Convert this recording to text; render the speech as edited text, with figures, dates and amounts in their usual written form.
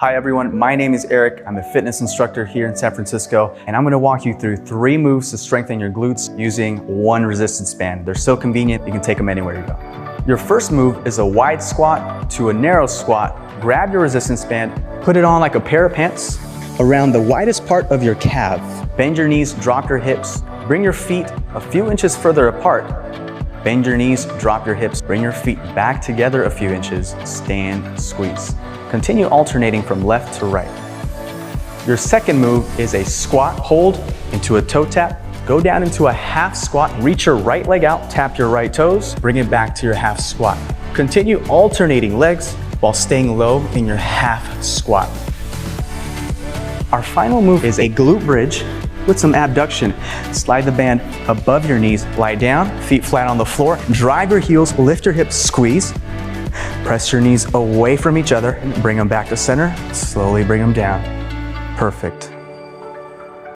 Hi everyone, my name is Eric. I'm a fitness instructor here in San Francisco, and I'm gonna walk you through 3 moves to strengthen your glutes using one resistance band. They're so convenient, you can take them anywhere you go. Your first move is a wide squat to a narrow squat. Grab your resistance band, put it on like a pair of pants around the widest part of your calf. Bend your knees, drop your hips, bring your feet a few inches further apart. Bend your knees, drop your hips, bring your feet back together a few inches, stand, squeeze. Continue alternating from left to right. Your second move is a squat hold into a toe tap. Go down into a half squat, reach your right leg out, tap your right toes, bring it back to your half squat. Continue alternating legs while staying low in your half squat. Our final move is a glute bridge with some abduction. Slide the band above your knees, lie down, feet flat on the floor, drive your heels, lift your hips, squeeze. Press your knees away from each other, bring them back to center, slowly bring them down. Perfect.